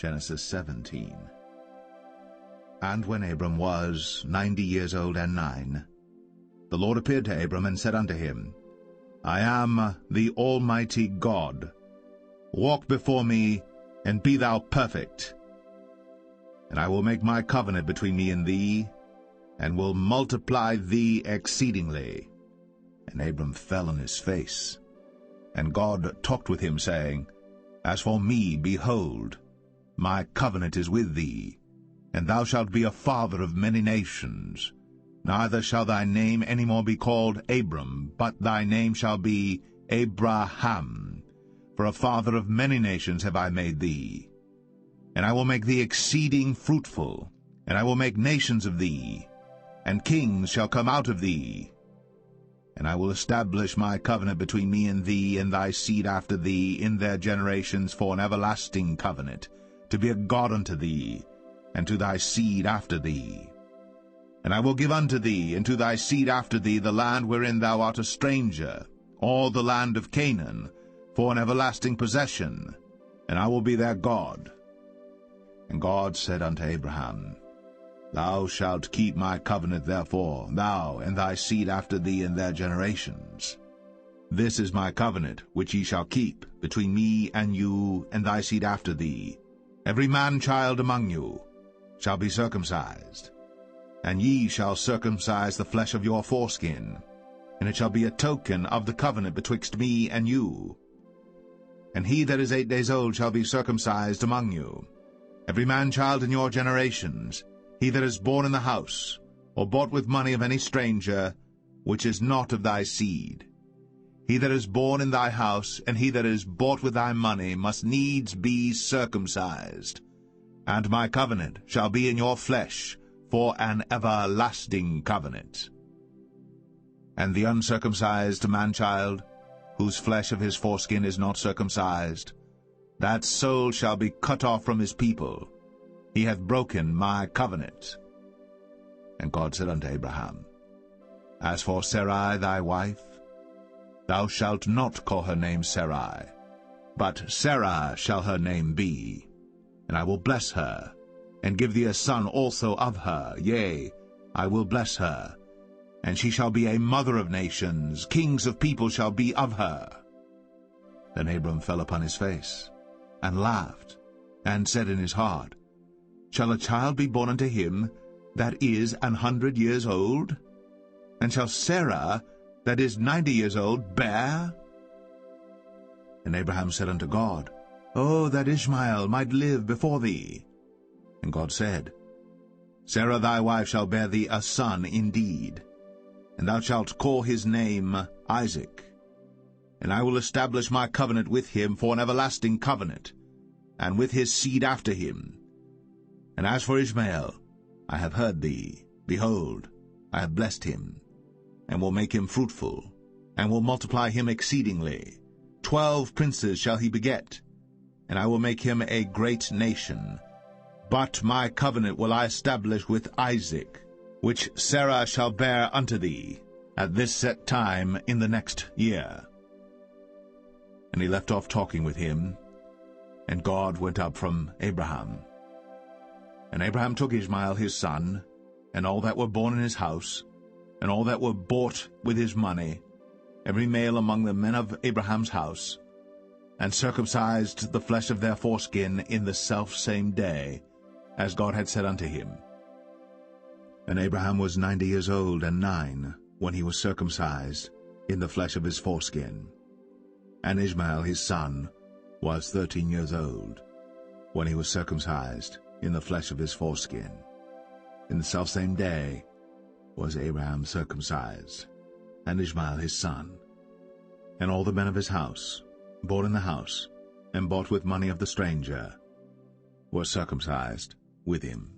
Genesis 17. And when Abram was 90 years old and 9, the Lord appeared to Abram and said unto him, I am the Almighty God. Walk before me, and be thou perfect. And I will make my covenant between me and thee, and will multiply thee exceedingly. And Abram fell on his face. And God talked with him, saying, As for me, behold, my covenant is with thee, and thou shalt be a father of many nations. Neither shall thy name any more be called Abram, but thy name shall be Abraham. For a father of many nations have I made thee. And I will make thee exceeding fruitful, and I will make nations of thee, and kings shall come out of thee. And I will establish my covenant between me and thee and thy seed after thee in their generations for an everlasting covenant, to be a God unto thee, and to thy seed after thee. And I will give unto thee and to thy seed after thee the land wherein thou art a stranger, all the land of Canaan, for an everlasting possession, and I will be their God. And God said unto Abraham, Thou shalt keep my covenant therefore, thou and thy seed after thee in their generations. This is my covenant which ye shall keep between me and you and thy seed after thee. Every man-child among you shall be circumcised, and ye shall circumcise the flesh of your foreskin, and it shall be a token of the covenant betwixt me and you. And he that is 8 days old shall be circumcised among you, every man-child in your generations, he that is born in the house, or bought with money of any stranger, which is not of thy seed. He that is born in thy house, and he that is bought with thy money, must needs be circumcised. And my covenant shall be in your flesh, for an everlasting covenant. And the uncircumcised man-child, whose flesh of his foreskin is not circumcised, that soul shall be cut off from his people. He hath broken my covenant. And God said unto Abraham, As for Sarai thy wife, thou shalt not call her name Sarai, but Sarah shall her name be. And I will bless her, and give thee a son also of her. Yea, I will bless her, and she shall be a mother of nations. Kings of people shall be of her. Then Abram fell upon his face, and laughed, and said in his heart, Shall a child be born unto him that is 100 years old? And shall Sarah, that is 90 years old, bear? And Abraham said unto God, Oh, that Ishmael might live before thee. And God said, Sarah thy wife shall bear thee a son indeed, and thou shalt call his name Isaac. And I will establish my covenant with him for an everlasting covenant, and with his seed after him. And as for Ishmael, I have heard thee. Behold, I have blessed him, and will make him fruitful, and will multiply him exceedingly. 12 princes shall he beget, and I will make him a great nation. But my covenant will I establish with Isaac, which Sarah shall bear unto thee at this set time in the next year. And he left off talking with him, and God went up from Abraham. And Abraham took Ishmael his son, and all that were born in his house, and all that were bought with his money, every male among the men of Abraham's house, and circumcised the flesh of their foreskin in the selfsame day, as God had said unto him. And Abraham was 90 years old and 9, when he was circumcised in the flesh of his foreskin. And Ishmael his son was 13 years old, when he was circumcised in the flesh of his foreskin. In the selfsame day was Abraham circumcised, and Ishmael his son. And all the men of his house, born in the house, and bought with money of the stranger, were circumcised with him.